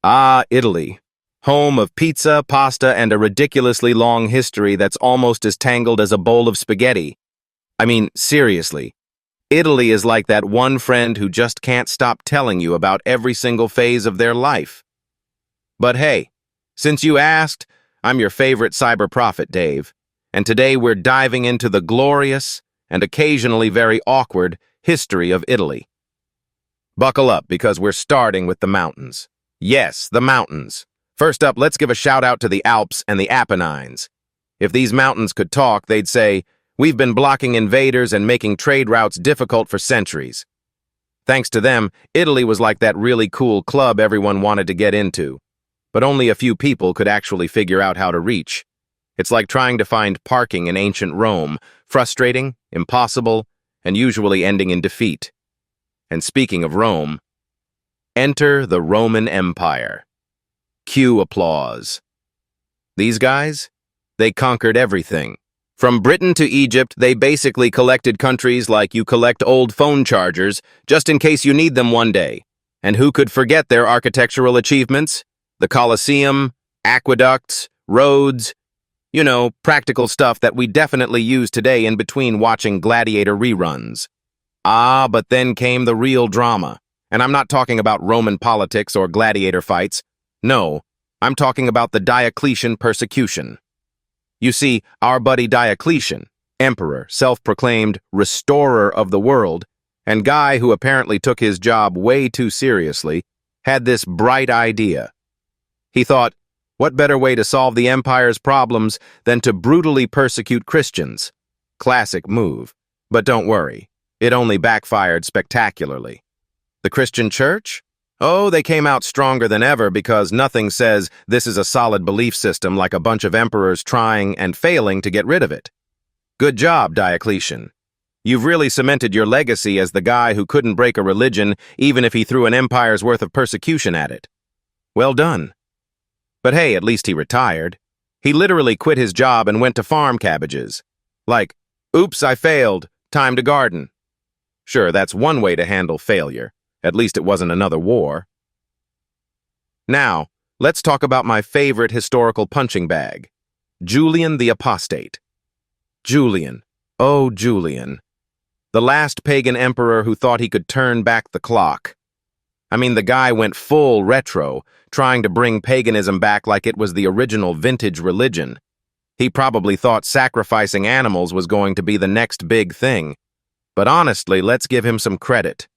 Ah, Italy. Home of pizza, pasta, and a ridiculously long history that's almost as tangled as a bowl of spaghetti. I mean, seriously. Italy is like that one friend who just can't stop telling you about every single phase of their life. But hey, since you asked, I'm your favorite cyber prophet, Dave, and today we're diving into the glorious and occasionally very awkward history of Italy. Buckle up because we're starting with the mountains. Yes, the mountains. First up, let's give a shout out to the Alps and the Apennines. If these mountains could talk, they'd say, "We've been blocking invaders and making trade routes difficult for centuries." Thanks to them, Italy was like that really cool club everyone wanted to get into. But only a few people could actually figure out how to reach. It's like trying to find parking in ancient Rome, frustrating, impossible, and usually ending in defeat. And speaking of Rome, enter the Roman Empire. Cue applause. These guys? They conquered everything. From Britain to Egypt, they basically collected countries like you collect old phone chargers, just in case you need them one day. And who could forget their architectural achievements? The Colosseum, aqueducts, roads, practical stuff that we definitely use today in between watching gladiator reruns. Ah, but then came the real drama. And I'm not talking about Roman politics or gladiator fights. No, I'm talking about the Diocletian persecution. You see, our buddy Diocletian, emperor, self-proclaimed restorer of the world, and guy who apparently took his job way too seriously, had this bright idea. He thought, what better way to solve the empire's problems than to brutally persecute Christians? Classic move. But don't worry, it only backfired spectacularly. The Christian church? Oh, they came out stronger than ever because nothing says this is a solid belief system like a bunch of emperors trying and failing to get rid of it. Good job, Diocletian. You've really cemented your legacy as the guy who couldn't break a religion even if he threw an empire's worth of persecution at it. Well done. But hey, at least he retired. He literally quit his job and went to farm cabbages. Like, oops, I failed. Time to garden. Sure, that's one way to handle failure. At least it wasn't another war. Now, let's talk about my favorite historical punching bag, Julian the Apostate. Julian. Oh, Julian. The last pagan emperor who thought he could turn back the clock. I mean, the guy went full retro, trying to bring paganism back like it was the original vintage religion. He probably thought sacrificing animals was going to be the next big thing. But honestly, let's give him some credit.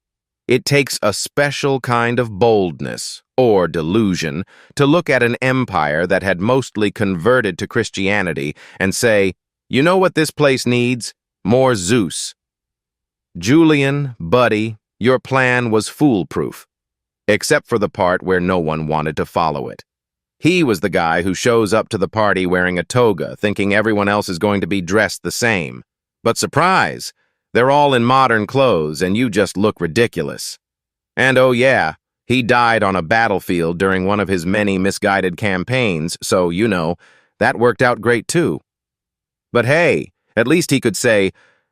It takes a special kind of boldness, or delusion, to look at an empire that had mostly converted to Christianity and say, you know what this place needs? More Zeus. Julian, buddy, your plan was foolproof, except for the part where no one wanted to follow it. He was the guy who shows up to the party wearing a toga, thinking everyone else is going to be dressed the same. But surprise! They're all in modern clothes, and you just look ridiculous. And oh yeah, he died on a battlefield during one of his many misguided campaigns, so, that worked out great too. But hey, at least he could say,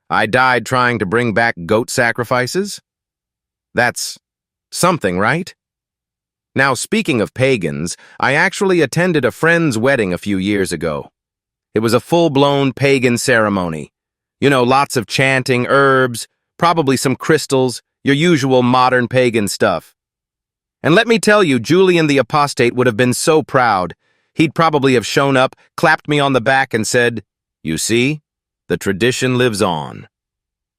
I died trying to bring back goat sacrifices? That's something, right? Now, speaking of pagans, I actually attended a friend's wedding a few years ago. It was a full-blown pagan ceremony. Lots of chanting, herbs, probably some crystals, your usual modern pagan stuff. And let me tell you, Julian the Apostate would have been so proud. He'd probably have shown up, clapped me on the back, and said, you see, the tradition lives on.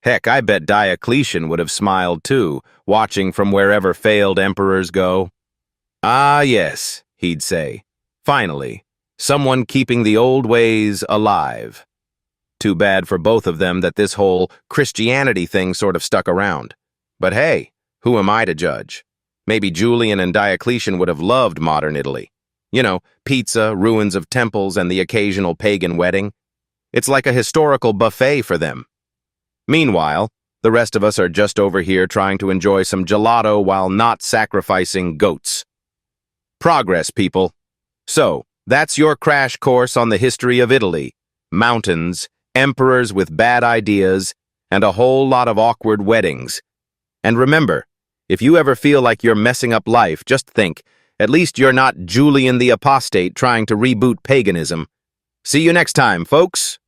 Heck, I bet Diocletian would have smiled too, watching from wherever failed emperors go. Ah, yes, he'd say. Finally, someone keeping the old ways alive. Too bad for both of them that this whole Christianity thing sort of stuck around. But hey, who am I to judge? Maybe Julian and Diocletian would have loved modern Italy. Pizza, ruins of temples, and the occasional pagan wedding. It's like a historical buffet for them. Meanwhile, the rest of us are just over here trying to enjoy some gelato while not sacrificing goats. Progress, people. So, that's your crash course on the history of Italy. Mountains, emperors with bad ideas, and a whole lot of awkward weddings. And remember, if you ever feel like you're messing up life, just think, At least you're not Julian the Apostate trying to reboot paganism. See you next time, folks.